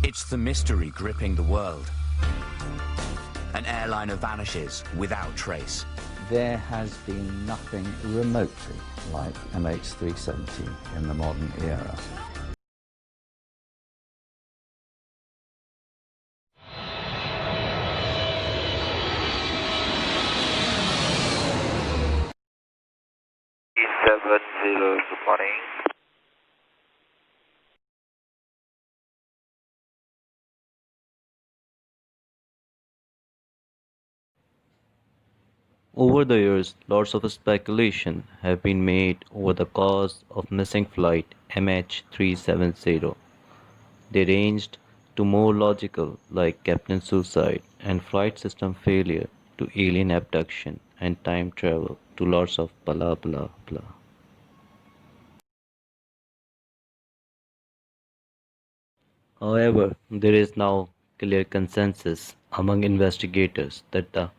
It's the mystery gripping the world. An airliner vanishes without trace. There has been nothing remotely like MH370 in the modern era. E70, good morning. Over the years, lots of speculation have been made over the cause of missing flight MH370. They ranged to more logical, like captain suicide and flight system failure, to alien abduction and time travel, to lots of blah blah blah. However, there is now clear consensus among investigators that the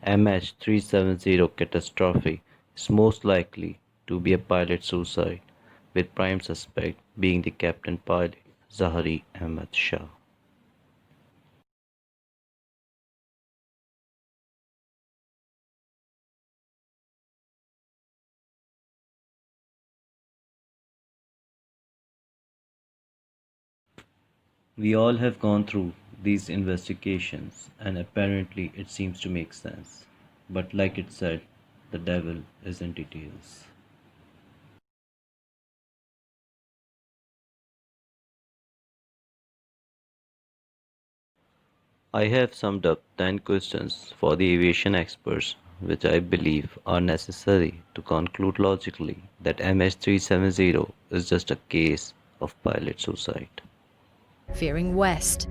MH370 catastrophe is most likely to be a pilot suicide, with prime suspect being the captain pilot Zahari Ahmad Shah. We all have gone through these investigations and apparently it seems to make sense. But like it said, the devil is in details. I have summed up 10 questions for the aviation experts which I believe are necessary to conclude logically that MH370 is just a case of pilot suicide. Veering west.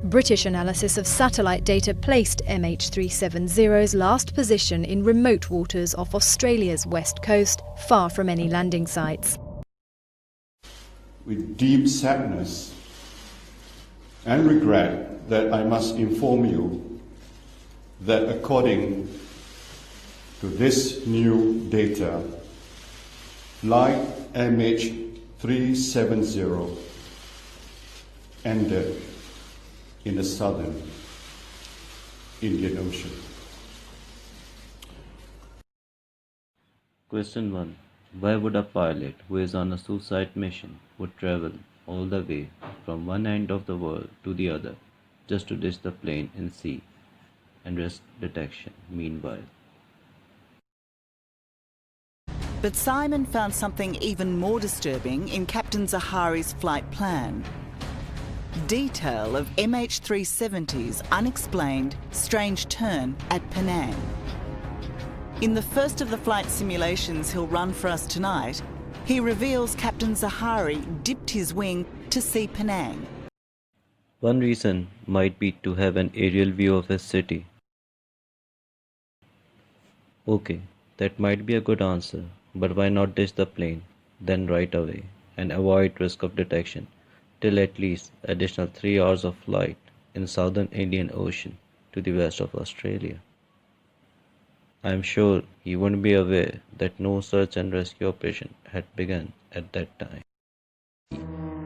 British analysis of satellite data placed MH370's last position in remote waters off Australia's west coast, far from any landing sites. With deep sadness and regret that I must inform you that according to this new data, flight MH370 ended in the southern Indian Ocean. Question 1. Why would a pilot who is on a suicide mission would travel all the way from one end of the world to the other just to ditch the plane in sea and risk detection meanwhile? But Simon found something even more disturbing in Captain Zahari's flight plan. Detail of MH370's unexplained, strange turn at Penang. In the first of the flight simulations he'll run for us tonight, he reveals Captain Zahari dipped his wing to see Penang. One reason might be to have an aerial view of his city. Okay, that might be a good answer, but why not ditch the plane, then right away, and avoid risk of detection till at least additional 3 hours of flight in southern Indian Ocean to the west of Australia? I am sure he wouldn't be aware that no search and rescue operation had begun at that time.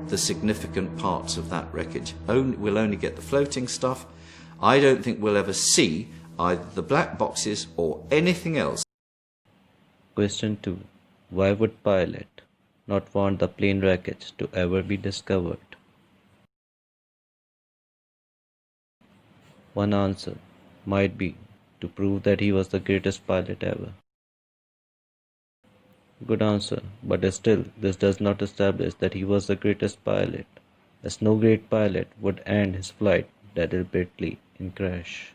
The significant parts of that wreckage. We'll only get the floating stuff. I don't think we'll ever see either the black boxes or anything else. Question 2. Why would pilot not want the plane wreckage to ever be discovered? One answer might be to prove that he was the greatest pilot ever. Good answer, but still this does not establish that he was the greatest pilot, as no great pilot would end his flight deliberately in crash.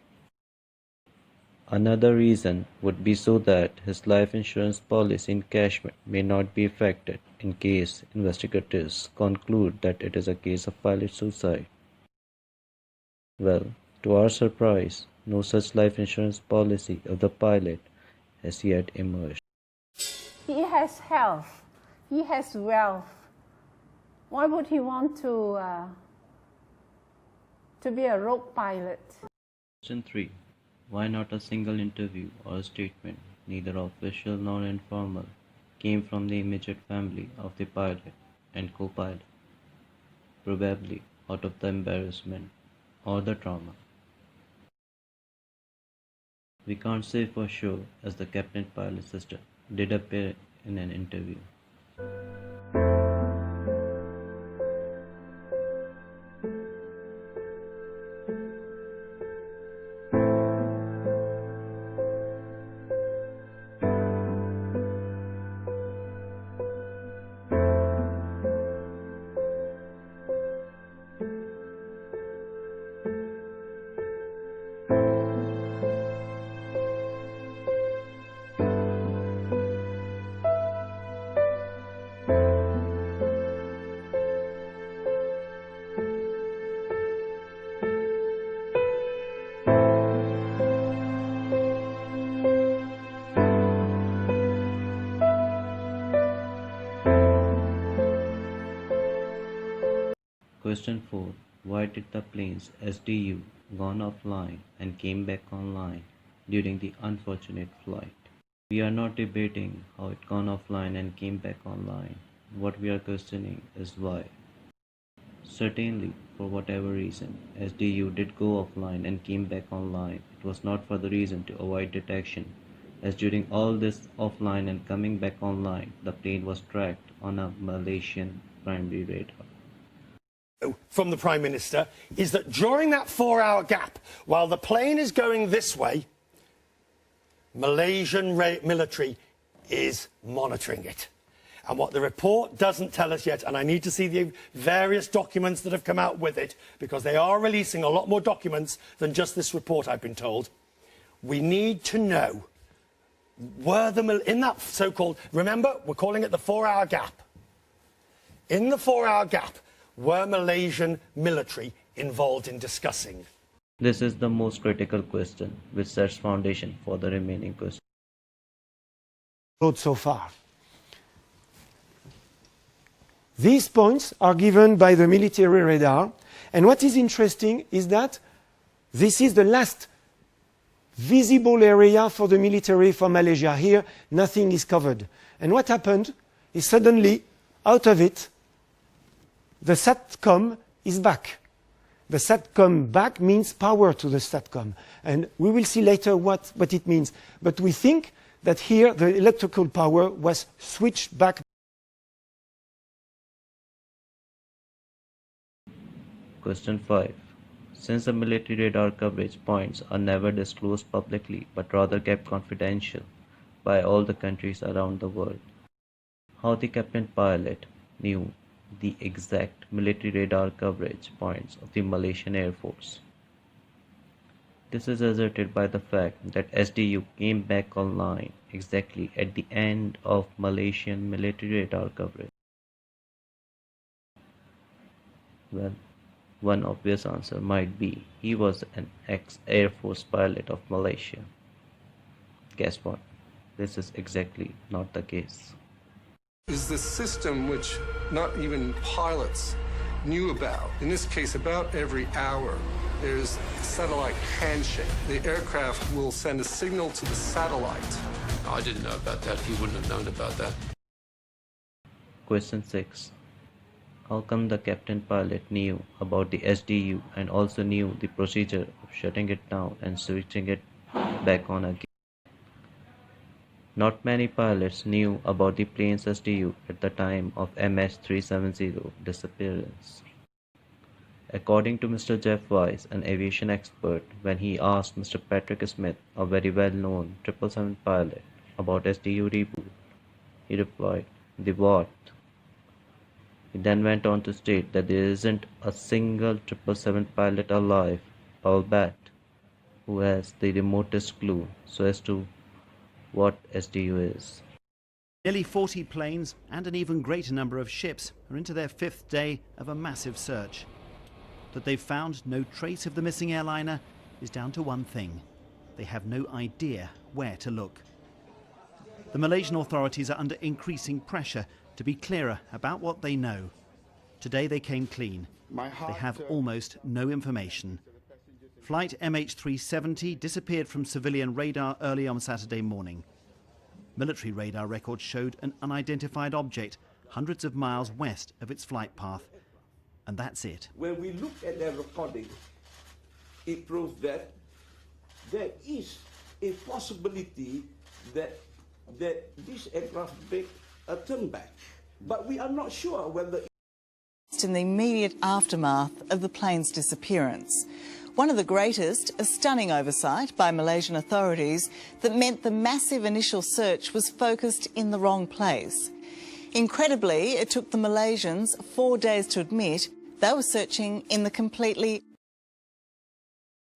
Another reason would be so that his life insurance policy encashment may not be affected in case investigators conclude that it is a case of pilot suicide. Well, to our surprise, no such life insurance policy of the pilot has yet emerged. He has health, he has wealth. Why would he want to be a rogue pilot? Question 3. Why not a single interview or statement, neither official nor informal, came from the immediate family of the pilot and co-pilot? Probably out of the embarrassment or the trauma. We can't say for sure, as the captain pilot's sister did appear in an interview. Question 4. Why did the plane's SDU gone offline and came back online during the unfortunate flight? We are not debating how it gone offline and came back online. What we are questioning is why. Certainly, for whatever reason, SDU did go offline and came back online. It was not for the reason to avoid detection, as during all this offline and coming back online, the plane was tracked on a Malaysian primary radar. From the Prime Minister is that during that 4-hour gap, while the plane is going this way, Malaysian military is monitoring it. And what the report doesn't tell us yet, and I need to see the various documents that have come out with it, because they are releasing a lot more documents than just this report, I've been told. We need to know, in that so-called, remember, we're calling it the 4-hour gap. In the 4-hour gap, were Malaysian military involved in discussing? This is the most critical question, which sets foundation for the remaining questions. So far. These points are given by the military radar, and what is interesting is that this is the last visible area for the military for Malaysia. Here, nothing is covered. And what happened is suddenly, out of it, the SATCOM is back. The SATCOM back means power to the SATCOM. And we will see later what it means. But we think that here the electrical power was switched back. Question 5. Since the military radar coverage points are never disclosed publicly but rather kept confidential by all the countries around the world, how the captain pilot knew the exact military radar coverage points of the Malaysian Air Force? This is asserted by the fact that SDU came back online exactly at the end of Malaysian military radar coverage. Well, one obvious answer might be he was an ex-Air Force pilot of Malaysia. Guess what? This is exactly not the case. Is the system which not even pilots knew about. In this case, about every hour, there's a satellite handshake. The aircraft will send a signal to the satellite. I didn't know about that. He wouldn't have known about that. Question 6. How come the captain pilot knew about the SDU and also knew the procedure of shutting it down and switching it back on again? Not many pilots knew about the plane's SDU at the time of MH370 disappearance. According to Mr. Jeff Weiss, an aviation expert, when he asked Mr. Patrick Smith, a very well-known 777 pilot, about SDU reboot, he replied, "The what?" He then went on to state that there isn't a single 777 pilot alive, I'll bet, who has the remotest clue so as to what SDU is. Nearly 40 planes and an even greater number of ships are into their 5th day of a massive search. That they've found no trace of the missing airliner is down to one thing: they have no idea where to look. The Malaysian authorities are under increasing pressure to be clearer about what they know. Today they came clean. They have almost no information. Flight MH370 disappeared from civilian radar early on Saturday morning. Military radar records showed an unidentified object hundreds of miles west of its flight path. and that's it. When we look at their recording, it proves that there is a possibility that this aircraft make a turn back. But we are not sure whether... In the immediate aftermath of the plane's disappearance. One of the greatest, a stunning oversight by Malaysian authorities that meant the massive initial search was focused in the wrong place. Incredibly, it took the Malaysians 4 days to admit they were searching in the completely...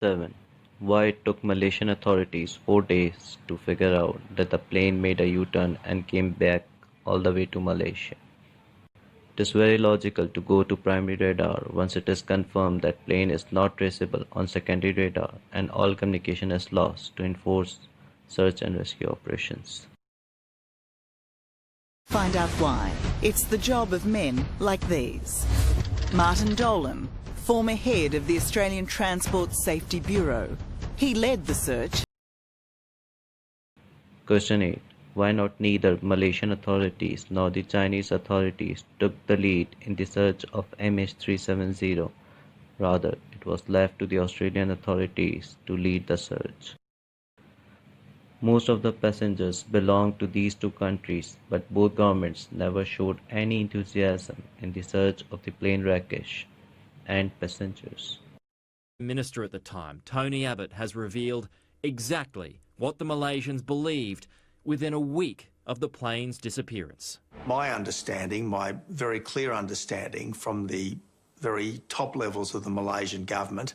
7. Why it took Malaysian authorities 4 days to figure out that the plane made a U-turn and came back all the way to Malaysia. It is very logical to go to primary radar once it is confirmed that plane is not traceable on secondary radar and all communication is lost to enforce search and rescue operations. Find out why. It's the job of men like these. Martin Dolan, former head of the Australian Transport Safety Bureau. He led the search. Question 8. Why not neither Malaysian authorities nor the Chinese authorities took the lead in the search of MH370? Rather, it was left to the Australian authorities to lead the search. Most of the passengers belonged to these two countries, but both governments never showed any enthusiasm in the search of the plane wreckage and passengers. Minister at the time, Tony Abbott, has revealed exactly what the Malaysians believed within a week of the plane's disappearance. My understanding, my very clear understanding from the very top levels of the Malaysian government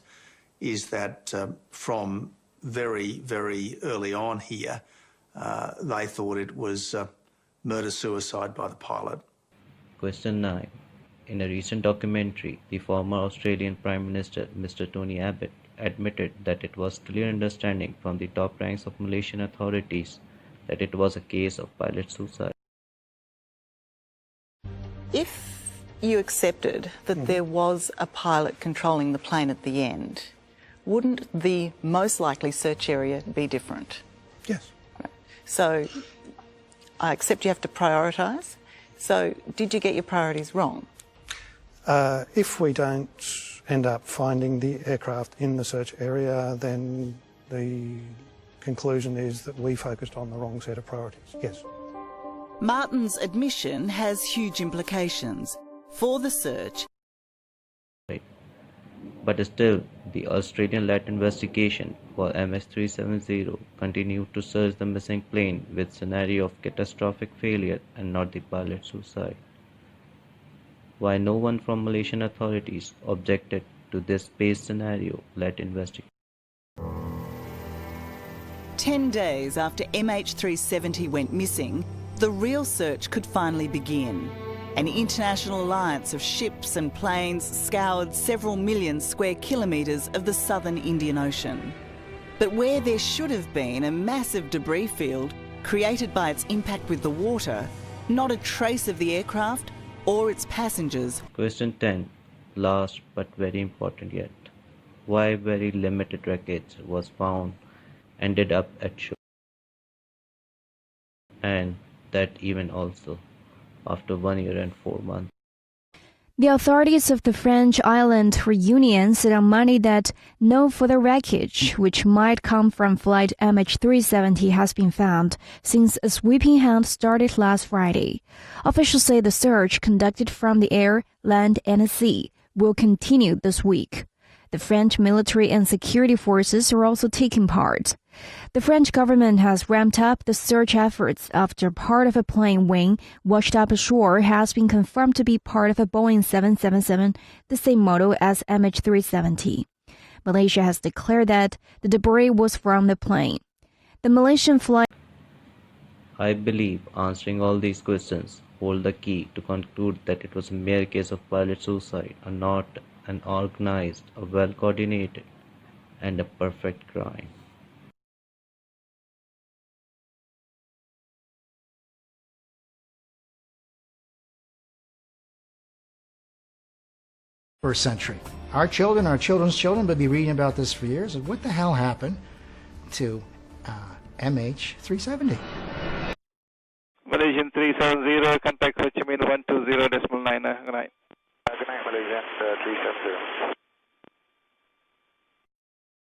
is that from very, very early on here, they thought it was murder-suicide by the pilot. Question 9. In a recent documentary, the former Australian Prime Minister, Mr. Tony Abbott, admitted that it was clear understanding from the top ranks of Malaysian authorities that it was a case of pilot suicide. If you accepted that there was a pilot controlling the plane at the end, wouldn't the most likely search area be different? Yes. Right. So I accept you have to prioritise. So did you get your priorities wrong? If we don't end up finding the aircraft in the search area, then the conclusion is that we focused on the wrong set of priorities, yes. Martin's admission has huge implications for the search. But still, the Australian-led investigation for MH370 continued to search the missing plane with scenario of catastrophic failure and not the pilot suicide. Why no one from Malaysian authorities objected to this space scenario-led investigation? 10 days after MH370 went missing, the real search could finally begin. An international alliance of ships and planes scoured several million square kilometres of the southern Indian Ocean. But where there should have been a massive debris field created by its impact with the water, not a trace of the aircraft or its passengers. Question 10. Last but very important yet. Why very limited wreckage was found ended up at shore? And that even also after 1 year and 4 months. The authorities of the French island Réunion said on Monday that no further wreckage, which might come from flight MH370, has been found since a sweeping hunt started last Friday. Officials say the search, conducted from the air, land, and sea, will continue this week. The French military and security forces are also taking part. The French government has ramped up the search efforts after part of a plane wing washed up ashore has been confirmed to be part of a Boeing 777, the same model as MH370. Malaysia has declared that the debris was from the plane. The Malaysian flight... I believe answering all these questions hold the key to conclude that it was a mere case of pilot suicide and not an organized, a well-coordinated, and a perfect crime. First century. Our children, our children's children will be reading about this for years. And what the hell happened to MH370? Malaysian 370, contact Ho Chi Minh 120.9. Good night. Good night, Malaysian clear.